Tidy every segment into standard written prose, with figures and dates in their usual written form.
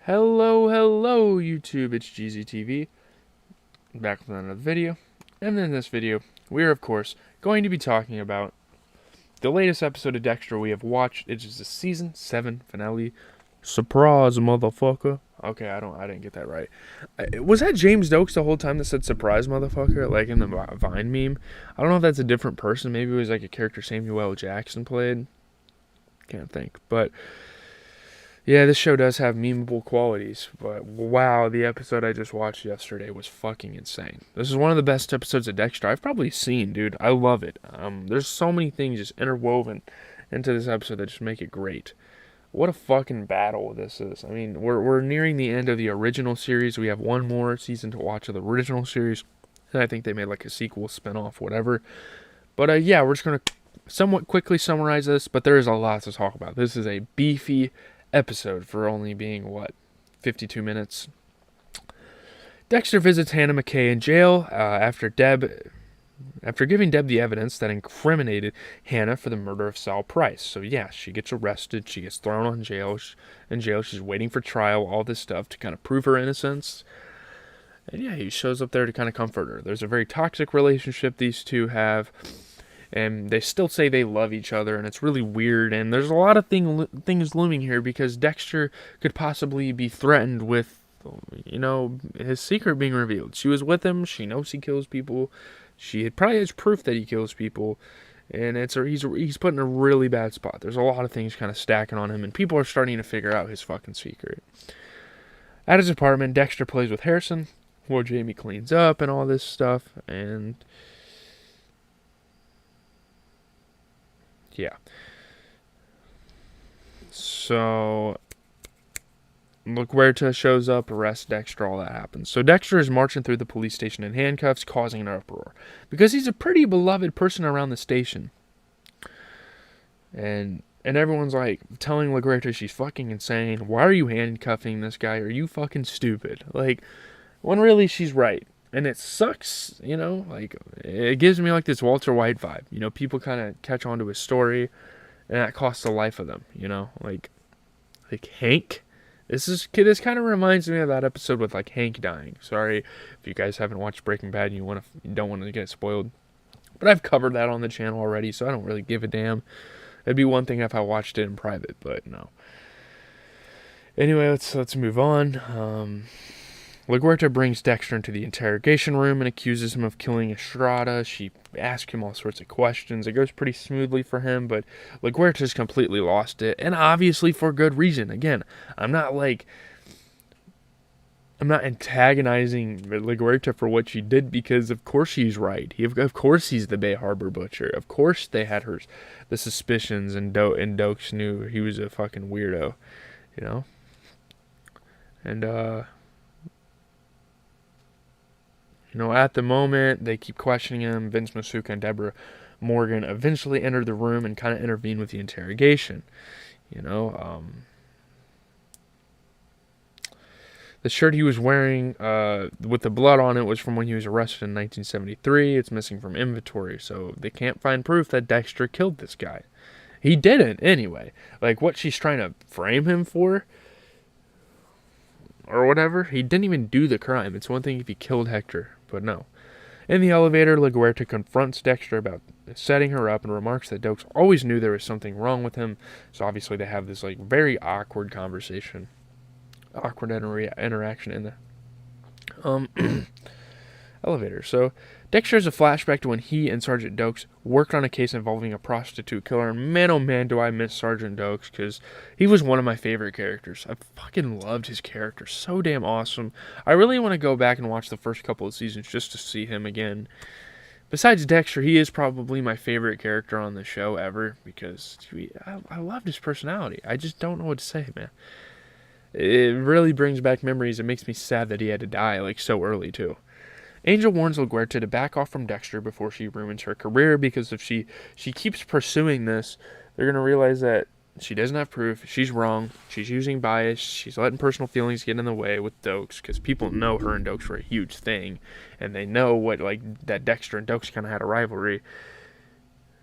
Hello, YouTube, it's GZTV, back with another video, and in this video, we are, of course, going to be talking about the latest episode of Dexter we have watched. It is the Season 7 finale. Surprise, motherfucker. Okay, I didn't get that right. Was that James Dokes the whole time that said surprise, motherfucker, like in the Vine meme? I don't know if that's a different person. Maybe it was like a character Samuel L. Jackson played. Can't think, but... yeah, this show does have memeable qualities, but wow, the episode I just watched yesterday was fucking insane. This is one of the best episodes of Dexter I've probably seen, dude. I love it. There's so many things just interwoven into this episode that just make it great. What a fucking battle this is. I mean, we're nearing the end of the original series. We have one more season to watch of the original series, and I think they made like a sequel, spinoff, whatever. But yeah, we're just gonna somewhat quickly summarize this, but there is a lot to talk about. This is a beefy episode for only being, 52 minutes. Dexter visits Hannah McKay in jail after giving Deb the evidence that incriminated Hannah for the murder of Sal Price. So yeah, she gets arrested, she gets thrown in jail, she's waiting for trial, all this stuff to kind of prove her innocence. And yeah, he shows up there to kind of comfort her. There's a very toxic relationship these two have. And they still say they love each other, and it's really weird. And there's a lot of things looming here because Dexter could possibly be threatened with, his secret being revealed. She was with him. She knows he kills people. She probably has proof that he kills people, and he's put in a really bad spot. There's a lot of things kind of stacking on him, and people are starting to figure out his fucking secret. At his apartment, Dexter plays with Harrison, while Jamie cleans up and all this stuff, and... yeah. So, LaGuerta shows up, arrests Dexter, all that happens. So Dexter is marching through the police station in handcuffs, causing an uproar. Because he's a pretty beloved person around the station. And everyone's like telling LaGuerta she's fucking insane. Why are you handcuffing this guy? Are you fucking stupid? Like, when really she's right. And it sucks, it gives me like this Walter White vibe. People kind of catch on to his story, and that costs the life of them, like Hank. This kind of reminds me of that episode with like Hank dying. Sorry if you guys haven't watched Breaking Bad and you don't want to get spoiled. But I've covered that on the channel already, so I don't really give a damn. It'd be one thing if I watched it in private, but no. Anyway, let's move on. LaGuerta brings Dexter into the interrogation room and accuses him of killing Estrada. She asks him all sorts of questions. It goes pretty smoothly for him, but LaGuerta's completely lost it, and obviously for good reason. Again, I'm not antagonizing LaGuerta for what she did, because of course she's right. Of course he's the Bay Harbor butcher. Of course they had the suspicions, and Dokes knew he was a fucking weirdo, And, at the moment, they keep questioning him. Vince Masuka and Deborah Morgan eventually enter the room and kind of intervene with the interrogation. The shirt he was wearing with the blood on it was from when he was arrested in 1973. It's missing from inventory, so they can't find proof that Dexter killed this guy. He didn't, anyway. Like, what she's trying to frame him for... or whatever, he didn't even do the crime. It's one thing if he killed Hector, but no. In the elevator, LaGuerta confronts Dexter about setting her up and remarks that Dokes always knew there was something wrong with him. So obviously they have this very awkward conversation, awkward interaction in the elevator. So Dexter has a flashback to when he and Sergeant Dokes worked on a case involving a prostitute killer. And man, oh man, do I miss Sergeant Dokes, because he was one of my favorite characters. I fucking loved his character. So damn awesome. I really want to go back and watch the first couple of seasons just to see him again. Besides Dexter, he is probably my favorite character on the show ever, because I loved his personality. I just don't know what to say, man. It really brings back memories. It makes me sad that he had to die so early too. Angel warns LaGuerta to back off from Dexter before she ruins her career, because if she keeps pursuing this, they're going to realize that she doesn't have proof, she's wrong, she's using bias, she's letting personal feelings get in the way with Dokes, because people know her and Dokes were a huge thing, and they know that Dexter and Dokes kind of had a rivalry.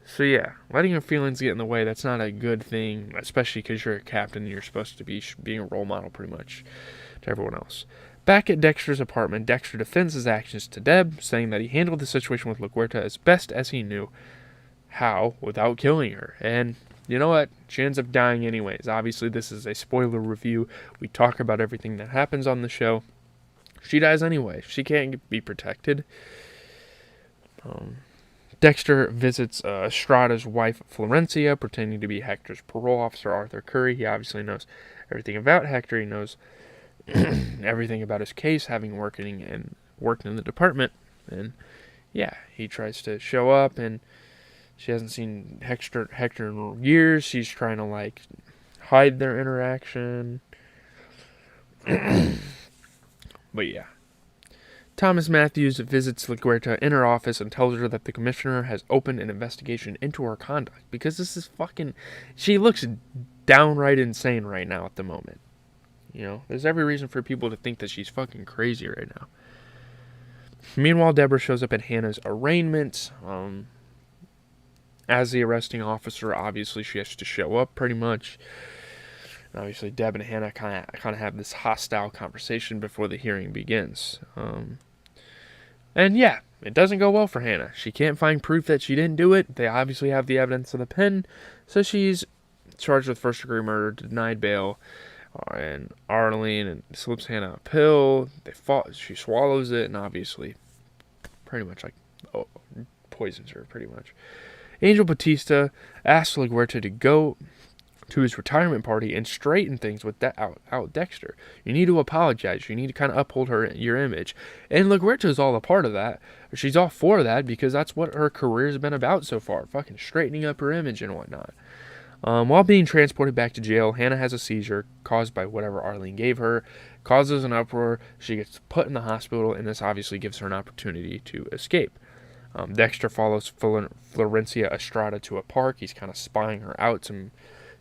So yeah, letting your feelings get in the way, that's not a good thing, especially because you're a captain and you're supposed to be being a role model pretty much to everyone else. Back at Dexter's apartment, Dexter defends his actions to Deb, saying that he handled the situation with LaGuerta as best as he knew how without killing her. And you know what? She ends up dying anyways. Obviously, this is a spoiler review. We talk about everything that happens on the show. She dies anyway. She can't be protected. Dexter visits Estrada's wife, Florencia, pretending to be Hector's parole officer, Arthur Curry. He obviously knows everything about Hector. He knows everything about his case, having worked in the department. And yeah, he tries to show up, and she hasn't seen Hector in years. She's trying to like hide their interaction. But yeah. Thomas Matthews visits LaGuerta in her office and tells her that the commissioner has opened an investigation into her conduct, because this is fucking... She looks downright insane right now at the moment. You know, there's every reason for people to think that she's fucking crazy right now. Meanwhile, Deborah shows up at Hannah's arraignment. As the arresting officer, obviously she has to show up pretty much. And obviously, Deb and Hannah kind of have this hostile conversation before the hearing begins. And yeah, it doesn't go well for Hannah. She can't find proof that she didn't do it. They obviously have the evidence of the pen, so she's charged with first-degree murder, denied bail, and Arlene slips Hannah a pill. She swallows it, and obviously, pretty much like poisons her, pretty much. Angel Batista asks LaGuerta to go to his retirement party and straighten things with out Dexter. You need to apologize. You need to kind of uphold your image. And LaGuerta is all a part of that. She's all for that because that's what her career has been about so far. Fucking straightening up her image and whatnot. While being transported back to jail, Hannah has a seizure caused by whatever Arlene gave her. Causes an uproar. She gets put in the hospital, and this obviously gives her an opportunity to escape. Dexter follows Florencia Estrada to a park. He's kind of spying her out to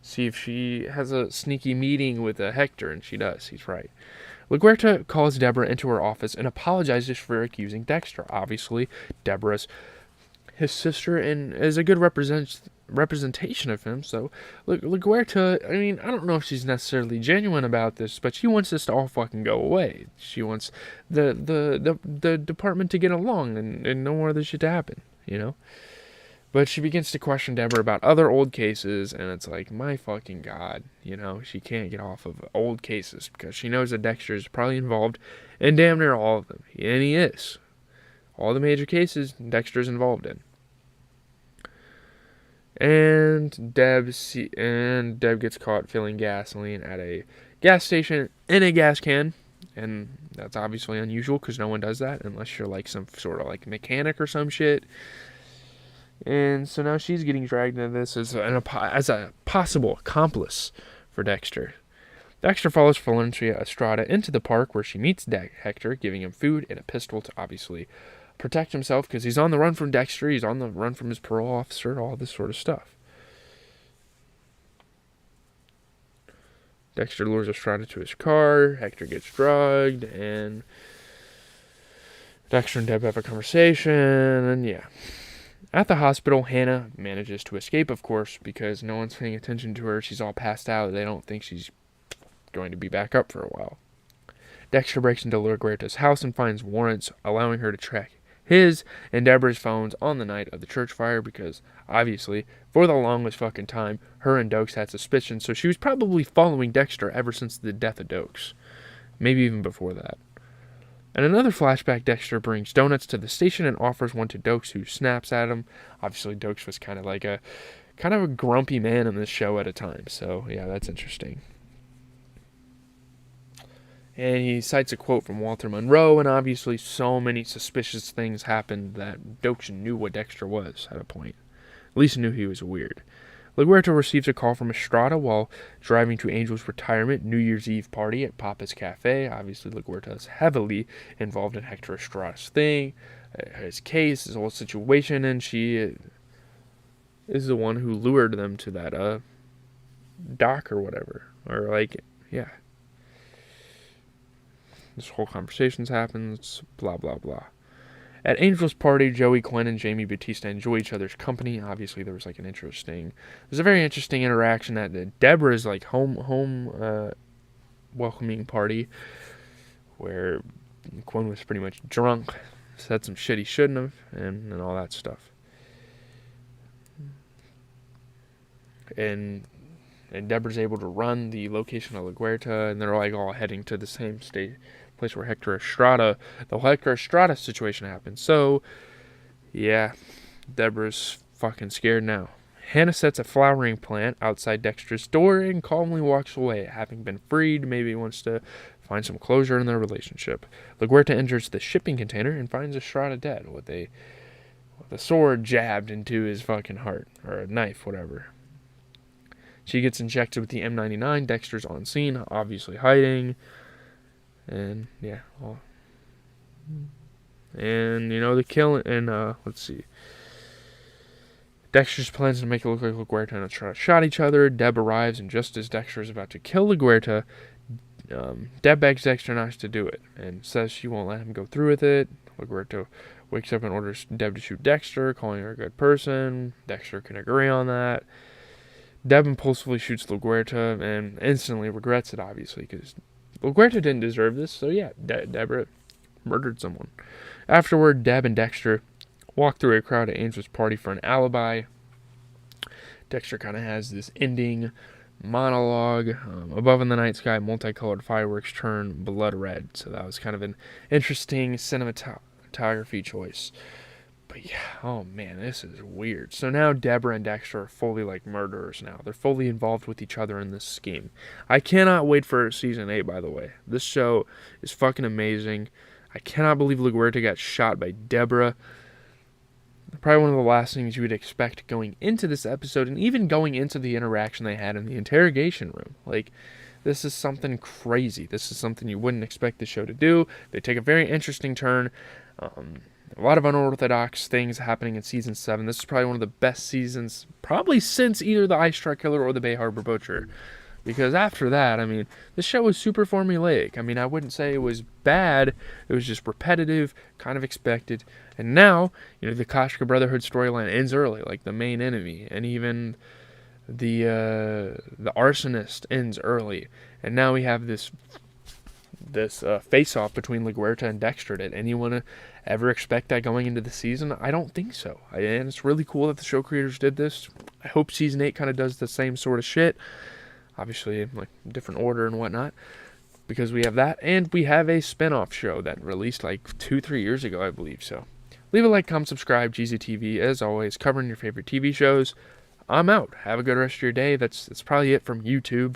see if she has a sneaky meeting with Hector, and she does. He's right. LaGuerta calls Deborah into her office and apologizes for accusing Dexter. Obviously, Deborah's his sister and is a good representation of him. So, LaGuerta, I mean, I don't know if she's necessarily genuine about this, but she wants this to all fucking go away. She wants the department to get along and no more of this shit to happen, you know? But she begins to question Deborah about other old cases, and it's like, my fucking God, you know, she can't get off of old cases because she knows that Dexter is probably involved in damn near all of them. And he is. All the major cases Dexter's involved in. And Deb gets caught filling gasoline at a gas station in a gas can. And that's obviously unusual because no one does that unless you're like some sort of like mechanic or some shit. And so now she's getting dragged into this as a possible accomplice for Dexter. Dexter follows Florencia Estrada into the park where she meets Hector, giving him food and a pistol to obviously protect himself because he's on the run from Dexter, he's on the run from his parole officer, all this sort of stuff. Dexter lures Estrada to his car, Hector gets drugged, and Dexter and Deb have a conversation, and yeah. At the hospital, Hannah manages to escape, of course, because no one's paying attention to her. She's all passed out. They don't think she's going to be back up for a while. Dexter breaks into LaGuerta's house and finds warrants allowing her to track his and Deborah's phones on the night of the church fire because, obviously, for the longest fucking time, her and Dokes had suspicions, so she was probably following Dexter ever since the death of Dokes. Maybe even before that. And another flashback, Dexter brings donuts to the station and offers one to Dokes, who snaps at him. Obviously, Dokes was kind of a grumpy man in this show at a time. So, yeah, that's interesting. And he cites a quote from Walter Monroe, and obviously so many suspicious things happened that Dokes knew what Dexter was at a point. At least knew he was weird. LaGuerta receives a call from Estrada while driving to Angel's retirement New Year's Eve party at Papa's Cafe. Obviously, LaGuerta is heavily involved in Hector Estrada's thing, his case, his whole situation, and she is the one who lured them to that dock or whatever. Or, like, yeah. This whole conversation happens, blah, blah, blah. At Angel's party, Joey Quinn and Jamie Batista enjoy each other's company. Obviously, there's a very interesting interaction at Deborah's home welcoming party, where Quinn was pretty much drunk, said some shit he shouldn't have, and all that stuff. And Deborah's able to run the location of La Guerta, and they're all heading to the same place where the Hector Estrada situation happened. So, yeah, Deborah's fucking scared now. Hannah sets a flowering plant outside Dexter's door and calmly walks away. Having been freed, maybe wants to find some closure in their relationship. La Guerta enters the shipping container and finds Estrada dead with a sword jabbed into his fucking heart, or a knife, whatever. She gets injected with the M99. Dexter's on scene, obviously hiding. And, yeah. And, the kill. And, let's see. Dexter's plans to make it look like La Guerta and Estrada shot each other. Deb arrives, and just as Dexter is about to kill La Guerta, Deb begs Dexter not to do it and says she won't let him go through with it. La Guerta wakes up and orders Deb to shoot Dexter, calling her a good person. Dexter can agree on that. Deb impulsively shoots La Guerta and instantly regrets it, obviously, because La Guerta didn't deserve this, so yeah, Deborah murdered someone. Afterward, Deb and Dexter walk through a crowd at Angel's party for an alibi. Dexter kind of has this ending monologue. Above in the night sky, multicolored fireworks turn blood red, so that was kind of an interesting cinematography choice. But yeah, oh man, this is weird. So now Deborah and Dexter are fully murderers now. They're fully involved with each other in this scheme. I cannot wait for season 8, by the way. This show is fucking amazing. I cannot believe La Guerta got shot by Deborah. Probably one of the last things you would expect going into this episode, and even going into the interaction they had in the interrogation room. This is something crazy. This is something you wouldn't expect the show to do. They take a very interesting turn. A lot of unorthodox things happening in Season 7. This is probably one of the best seasons, probably since either The Ice Truck Killer or The Bay Harbor Butcher. Because after that, this show was super formulaic. I wouldn't say it was bad. It was just repetitive, kind of expected. And now, the Koshka Brotherhood storyline ends early, like the main enemy. And even the arsonist ends early. And now we have this face-off between La Guerta and Dexter. Did anyone ever expect that going into the season? I don't think so. And it's really cool that the show creators did this. I hope Season 8 kind of does the same sort of shit. Obviously, different order and whatnot. Because we have that. And we have a spin-off show that released 2-3 years ago, I believe. So leave a like, comment, subscribe. GZTV, as always, covering your favorite TV shows. I'm out. Have a good rest of your day. That's probably it from YouTube.